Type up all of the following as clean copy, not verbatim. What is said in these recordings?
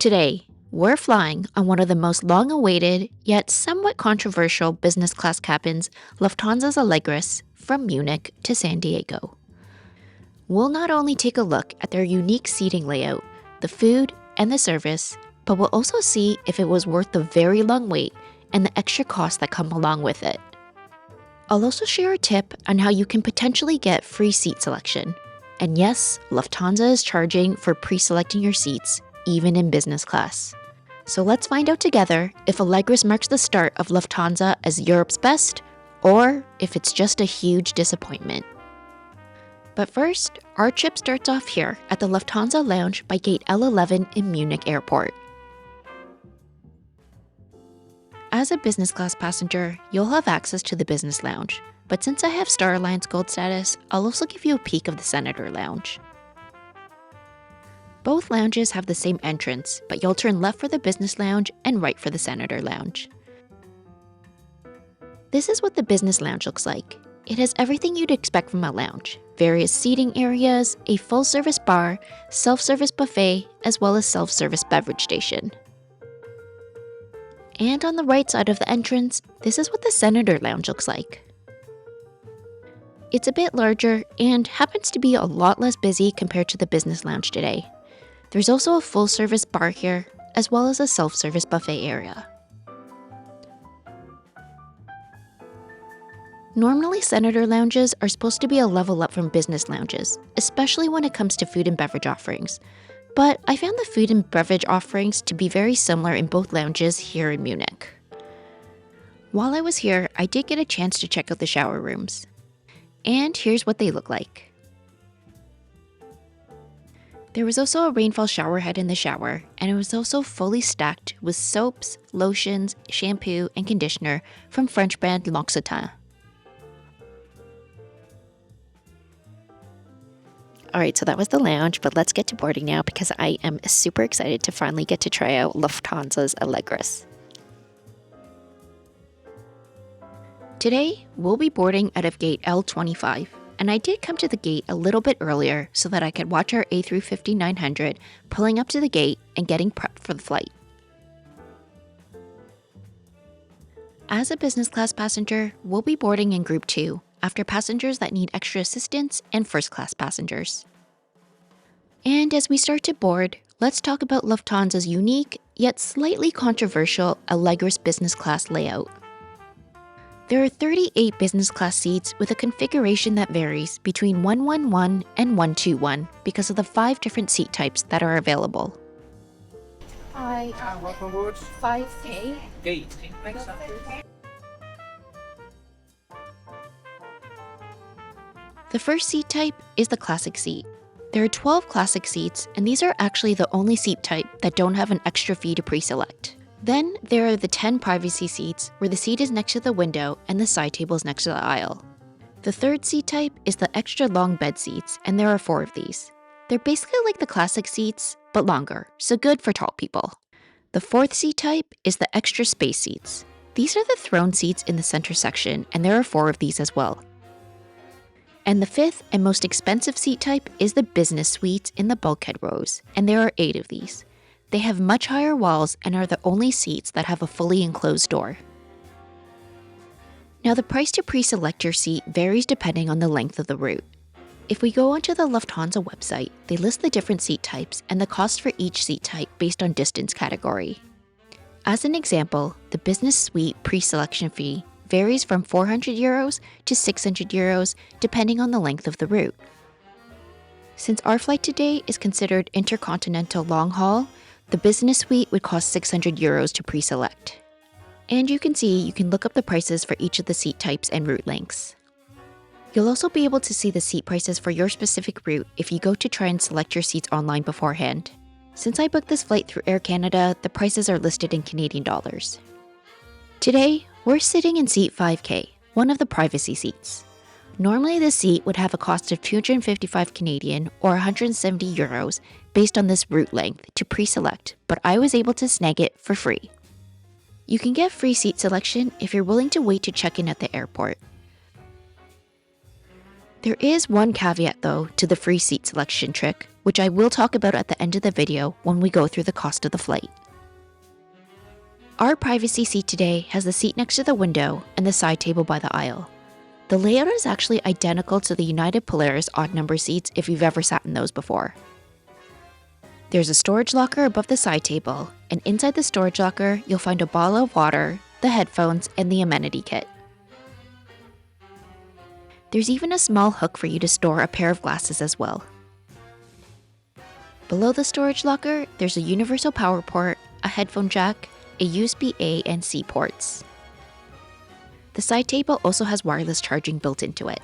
Today, we're flying on one of the most long-awaited, yet somewhat controversial business class cabins, Lufthansa Allegris, from Munich to San Diego. We'll not only take a look at their unique seating layout, the food, and the service, but we'll also see if it was worth the very long wait and the extra costs that come along with it. I'll also share a tip on how you can potentially get free seat selection. And yes, Lufthansa is charging for pre-selecting your seats, even in business class. So let's find out together if Allegris marks the start of Lufthansa as Europe's best, or if it's just a huge disappointment. But first, our trip starts off here at the Lufthansa Lounge by Gate L11 in Munich Airport. As a business class passenger, you'll have access to the business lounge, but since I have Star Alliance Gold status, I'll also give you a peek of the Senator Lounge. Both lounges have the same entrance, but you'll turn left for the business lounge and right for the Senator Lounge. This is what the business lounge looks like. It has everything you'd expect from a lounge: various seating areas, a full-service bar, self-service buffet, as well as self-service beverage station. And on the right side of the entrance, this is what the Senator Lounge looks like. It's a bit larger and happens to be a lot less busy compared to the business lounge today. There's also a full-service bar here, as well as a self-service buffet area. Normally, Senator Lounges are supposed to be a level up from business lounges, especially when it comes to food and beverage offerings. But I found the food and beverage offerings to be very similar in both lounges here in Munich. While I was here, I did get a chance to check out the shower rooms. And here's what they look like. There was also a rainfall shower head in the shower, and it was also fully stacked with soaps, lotions, shampoo, and conditioner from French brand L'Occitane. Alright, so that was the lounge, but let's get to boarding now because I am super excited to finally get to try out Lufthansa's Allegris. Today, we'll be boarding out of gate L25, and I did come to the gate a little bit earlier so that I could watch our A350-900 pulling up to the gate and getting prepped for the flight. As a business class passenger, we'll be boarding in Group 2, after passengers that need extra assistance and first class passengers. And as we start to board, let's talk about Lufthansa's unique, yet slightly controversial Allegris Business Class layout. There are 38 business class seats with a configuration that varies between 111 and 121 because of the 5 different seat types that are available. Hi, welcome aboard. 5K. Gate. The first seat type is the classic seat. There are 12 classic seats, and these are actually the only seat type that don't have an extra fee to pre-select. Then there are the 10 privacy seats where the seat is next to the window and the side table is next to the aisle. The third seat type is the extra long bed seats, and there are 4 of these. They're basically like the classic seats, but longer, so good for tall people. The fourth seat type is the extra space seats. These are the throne seats in the center section, and there are 4 of these as well. And the fifth and most expensive seat type is the business suites in the bulkhead rows, and there are 8 of these. They have much higher walls and are the only seats that have a fully enclosed door. Now the price to pre-select your seat varies depending on the length of the route. If we go onto the Lufthansa website, they list the different seat types and the cost for each seat type based on distance category. As an example, the business suite pre-selection fee varies from €400 to €600 depending on the length of the route. Since our flight today is considered intercontinental long haul, the business suite would cost €600 to pre-select. And you can see you can look up the prices for each of the seat types and route lengths. You'll also be able to see the seat prices for your specific route if you go to try and select your seats online beforehand. Since I booked this flight through Air Canada, the prices are listed in Canadian dollars. Today, we're sitting in seat 5K, one of the privacy seats. Normally this seat would have a cost of 255 Canadian or €170 based on this route length to pre-select, but I was able to snag it for free. You can get free seat selection if you're willing to wait to check in at the airport. There is one caveat though to the free seat selection trick, which I will talk about at the end of the video when we go through the cost of the flight. Our privacy seat today has the seat next to the window and the side table by the aisle. The layout is actually identical to the United Polaris odd number seats if you've ever sat in those before. There's a storage locker above the side table, and inside the storage locker you'll find a bottle of water, the headphones, and the amenity kit. There's even a small hook for you to store a pair of glasses as well. Below the storage locker, there's a universal power port, a headphone jack, a USB A and C ports. The side table also has wireless charging built into it.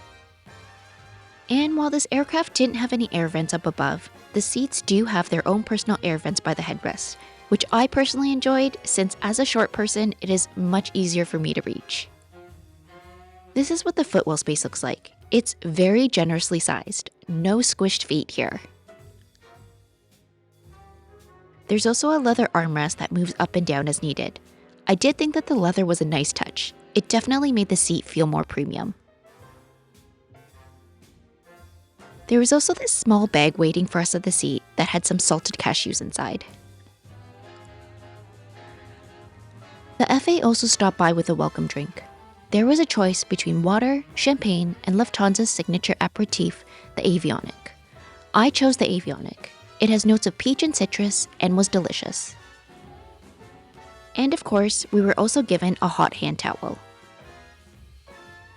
And while this aircraft didn't have any air vents up above, the seats do have their own personal air vents by the headrest, which I personally enjoyed since as a short person, it is much easier for me to reach. This is what the footwell space looks like. It's very generously sized, no squished feet here. There's also a leather armrest that moves up and down as needed. I did think that the leather was a nice touch. It definitely made the seat feel more premium. There was also this small bag waiting for us at the seat that had some salted cashews inside. The FA also stopped by with a welcome drink. There was a choice between water, champagne, and Lufthansa's signature aperitif, the avionic. I chose the avionic. It has notes of peach and citrus and was delicious. And of course, we were also given a hot hand towel.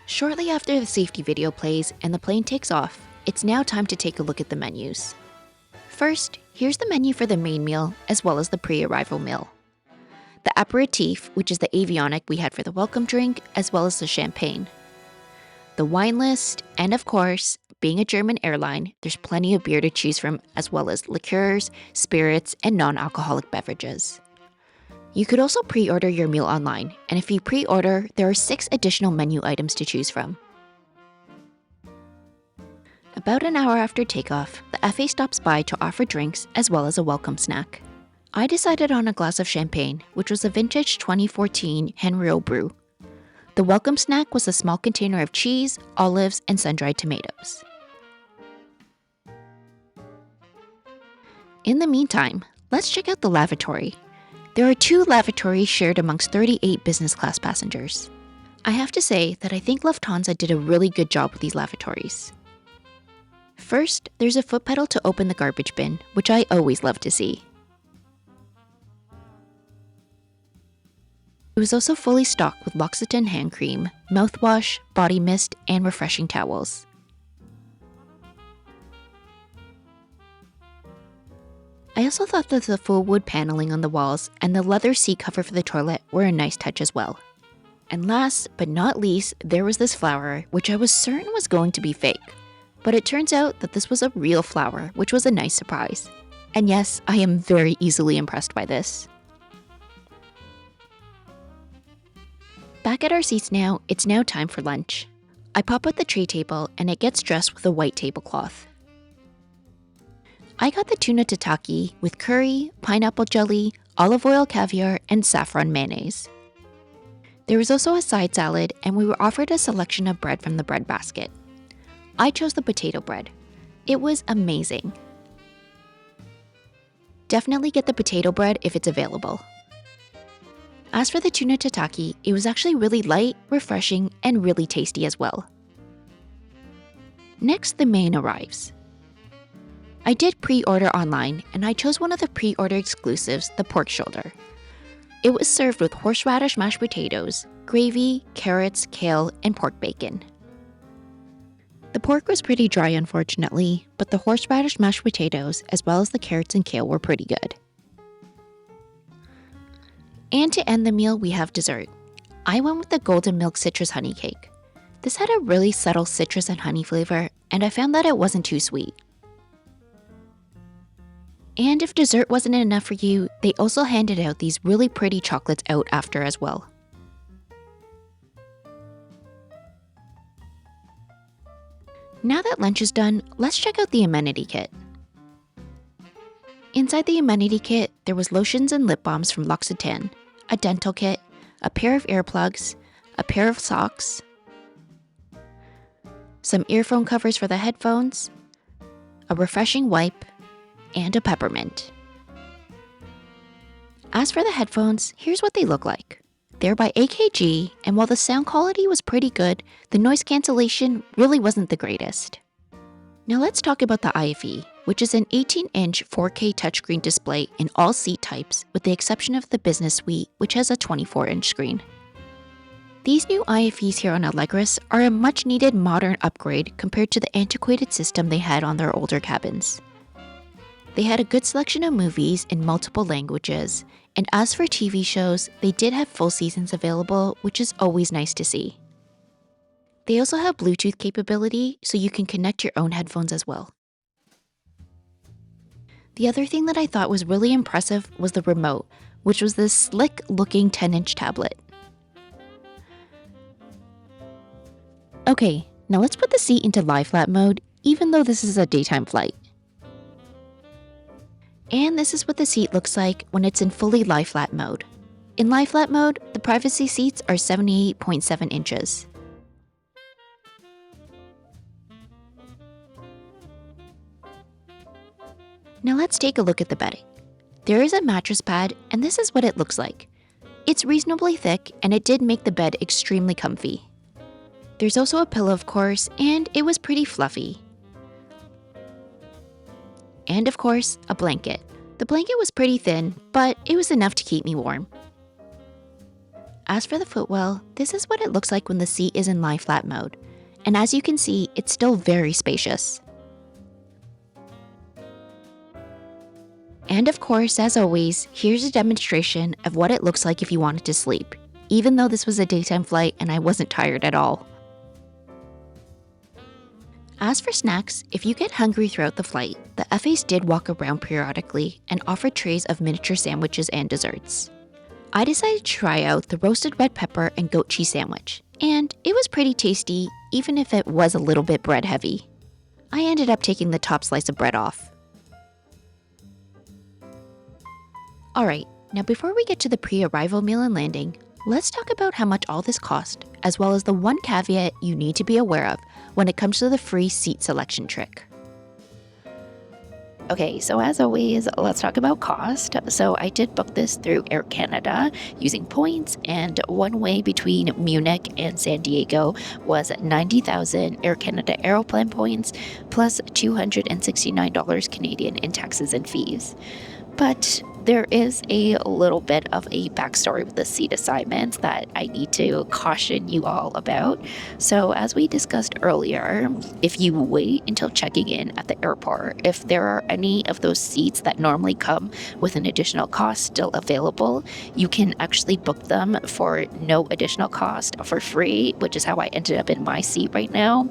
Shortly after the safety video plays and the plane takes off, it's now time to take a look at the menus. First, here's the menu for the main meal as well as the pre-arrival meal. The aperitif, which is the avionic we had for the welcome drink, as well as the champagne. The wine list, and of course, being a German airline, there's plenty of beer to choose from, as well as liqueurs, spirits, and non-alcoholic beverages. You could also pre-order your meal online, and if you pre-order, there are 6 additional menu items to choose from. About an hour after takeoff, the FA stops by to offer drinks as well as a welcome snack. I decided on a glass of champagne, which was a vintage 2014 Henriot brew. The welcome snack was a small container of cheese, olives, and sun-dried tomatoes. In the meantime, let's check out the lavatory. There are 2 lavatories shared amongst 38 business class passengers. I have to say that I think Lufthansa did a really good job with these lavatories. First, there's a foot pedal to open the garbage bin, which I always love to see. It was also fully stocked with L'Occitane hand cream, mouthwash, body mist, and refreshing towels. I also thought that the full wood paneling on the walls and the leather seat cover for the toilet were a nice touch as well. And last but not least, there was this flower, which I was certain was going to be fake. But it turns out that this was a real flower, which was a nice surprise. And yes, I am very easily impressed by this. Back at our seats now, it's now time for lunch. I pop out the tray table and it gets dressed with a white tablecloth. I got the tuna tataki with curry, pineapple jelly, olive oil caviar, and saffron mayonnaise. There was also a side salad and we were offered a selection of bread from the bread basket. I chose the potato bread. It was amazing. Definitely get the potato bread if it's available. As for the tuna tataki, it was actually really light, refreshing, and really tasty as well. Next, the main arrives. I did pre-order online, and I chose one of the pre-order exclusives, the pork shoulder. It was served with horseradish mashed potatoes, gravy, carrots, kale, and pork bacon. The pork was pretty dry, unfortunately, but the horseradish mashed potatoes, as well as the carrots and kale, were pretty good. And to end the meal, we have dessert. I went with the golden milk citrus honey cake. This had a really subtle citrus and honey flavor, and I found that it wasn't too sweet. And if dessert wasn't enough for you, they also handed out these really pretty chocolates out after as well. Now that lunch is done, let's check out the amenity kit. Inside the amenity kit, there was lotions and lip balms from L'Occitane, a dental kit, a pair of earplugs, a pair of socks, some earphone covers for the headphones, a refreshing wipe, and a peppermint. As for the headphones, here's what they look like. They're by AKG, and while the sound quality was pretty good, the noise cancellation really wasn't the greatest. Now let's talk about the IFE, which is an 18-inch 4K touchscreen display in all seat types with the exception of the Business Suite, which has a 24-inch screen. These new IFEs here on Allegris are a much-needed modern upgrade compared to the antiquated system they had on their older cabins. They had a good selection of movies in multiple languages, and as for TV shows, they did have full seasons available, which is always nice to see. They also have Bluetooth capability, so you can connect your own headphones as well. The other thing that I thought was really impressive was the remote, which was this slick-looking 10-inch tablet. Okay, now let's put the seat into lie flat mode, even though this is a daytime flight. And this is what the seat looks like when it's in fully lie flat mode. In lie flat mode, the privacy seats are 78.7 inches. Now let's take a look at the bedding. There is a mattress pad, and this is what it looks like. It's reasonably thick, and it did make the bed extremely comfy. There's also a pillow, of course, and it was pretty fluffy. And of course, a blanket. The blanket was pretty thin, but it was enough to keep me warm. As for the footwell, this is what it looks like when the seat is in lie flat mode. And as you can see, it's still very spacious. And of course, as always, here's a demonstration of what it looks like if you wanted to sleep, even though this was a daytime flight and I wasn't tired at all. As for snacks, if you get hungry throughout the flight, the FAs did walk around periodically and offered trays of miniature sandwiches and desserts. I decided to try out the roasted red pepper and goat cheese sandwich, and it was pretty tasty, even if it was a little bit bread heavy. I ended up taking the top slice of bread off. Alright, now before we get to the pre-arrival meal and landing, let's talk about how much all this cost, as well as the one caveat you need to be aware of when it comes to the free seat selection trick. Okay, so as always, let's talk about cost. So I did book this through Air Canada using points, and one way between Munich and San Diego was 90,000 Air Canada Aeroplan points plus $269 Canadian in taxes and fees. But there is a little bit of a backstory with the seat assignments that I need to caution you all about. So as we discussed earlier, if you wait until checking in at the airport, if there are any of those seats that normally come with an additional cost still available, you can actually book them for no additional cost for free, which is how I ended up in my seat right now.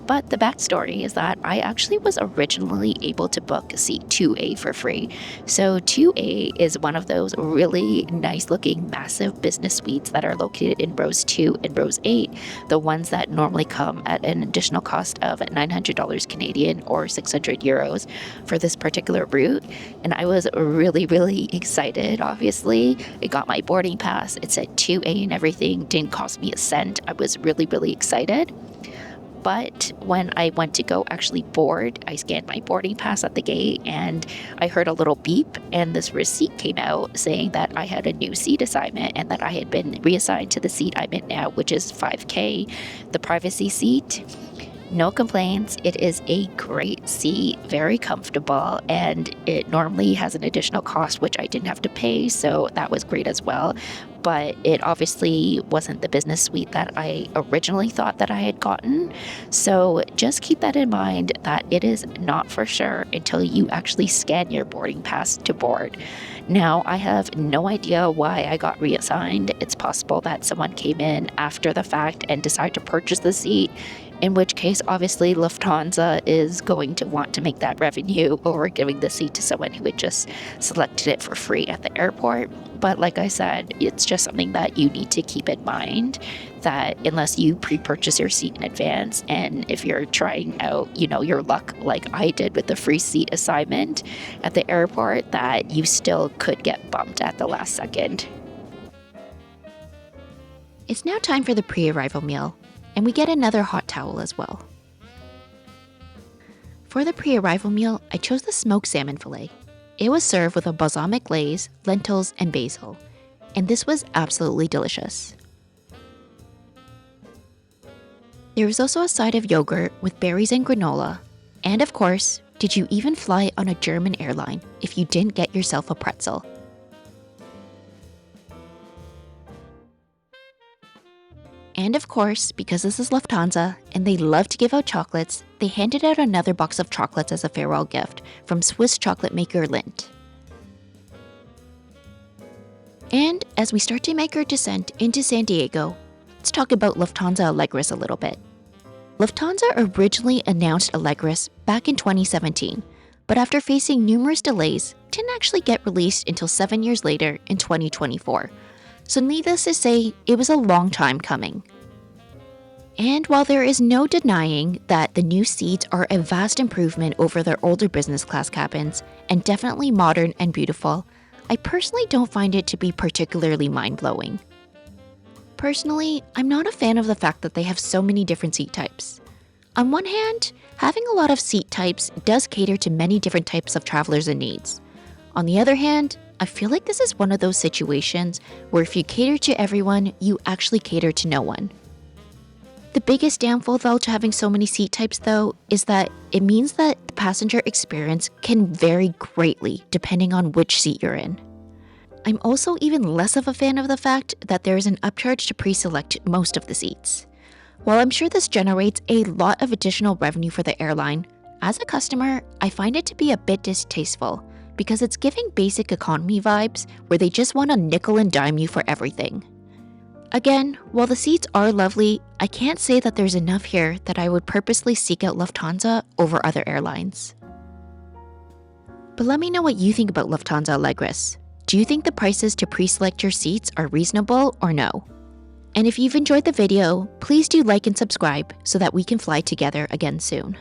But the backstory is that I actually was originally able to book seat 2A for free. So 2A is one of those really nice looking massive business suites that are located in rows 2 and rows 8, the ones that normally come at an additional cost of $900 Canadian or 600 euros for this particular route. And I was really, really excited, obviously. I got my boarding pass. It said 2A and everything. Didn't cost me a cent. I was really, really excited. But when I went to go actually board, I scanned my boarding pass at the gate and I heard a little beep, and this receipt came out saying that I had a new seat assignment and that I had been reassigned to the seat I'm in now, which is 5K, the privacy seat. No complaints. It is a great seat, very comfortable, and it normally has an additional cost, which I didn't have to pay, so that was great as well. But it obviously wasn't the business suite that I originally thought that I had gotten. So just keep that in mind, that it is not for sure until you actually scan your boarding pass to board. Now, I have no idea why I got reassigned. It's possible that someone came in after the fact and decided to purchase the seat, in which case, obviously, Lufthansa is going to want to make that revenue over giving the seat to someone who had just selected it for free at the airport. But like I said, it's just something that you need to keep in mind, that unless you pre-purchase your seat in advance, and if you're trying out, your luck like I did with the free seat assignment at the airport, that you still could get bumped at the last second. It's now time for the pre-arrival meal, and we get another hot towel as well. For the pre-arrival meal, I chose the smoked salmon fillet. It was served with a balsamic glaze, lentils, and basil, and this was absolutely delicious. There was also a side of yogurt with berries and granola, and of course, did you even fly on a German airline if you didn't get yourself a pretzel? And of course, because this is Lufthansa and they love to give out chocolates, they handed out another box of chocolates as a farewell gift from Swiss chocolate maker Lindt. And as we start to make our descent into San Diego, let's talk about Lufthansa Allegris a little bit. Lufthansa originally announced Allegris back in 2017, but after facing numerous delays, didn't actually get released until 7 years later in 2024. So needless to say, it was a long time coming. And while there is no denying that the new seats are a vast improvement over their older business class cabins and definitely modern and beautiful, I personally don't find it to be particularly mind-blowing. Personally, I'm not a fan of the fact that they have so many different seat types. On one hand, having a lot of seat types does cater to many different types of travelers and needs. On the other hand, I feel like this is one of those situations where if you cater to everyone, you actually cater to no one. The biggest downfall though to having so many seat types though is that it means that the passenger experience can vary greatly depending on which seat you're in. I'm also even less of a fan of the fact that there is an upcharge to pre-select most of the seats. While I'm sure this generates a lot of additional revenue for the airline, as a customer, I find it to be a bit distasteful because it's giving basic economy vibes where they just want to nickel and dime you for everything. Again, while the seats are lovely, I can't say that there's enough here that I would purposely seek out Lufthansa over other airlines. But let me know what you think about Lufthansa Allegris. Do you think the prices to pre-select your seats are reasonable or no? And if you've enjoyed the video, please do like and subscribe so that we can fly together again soon.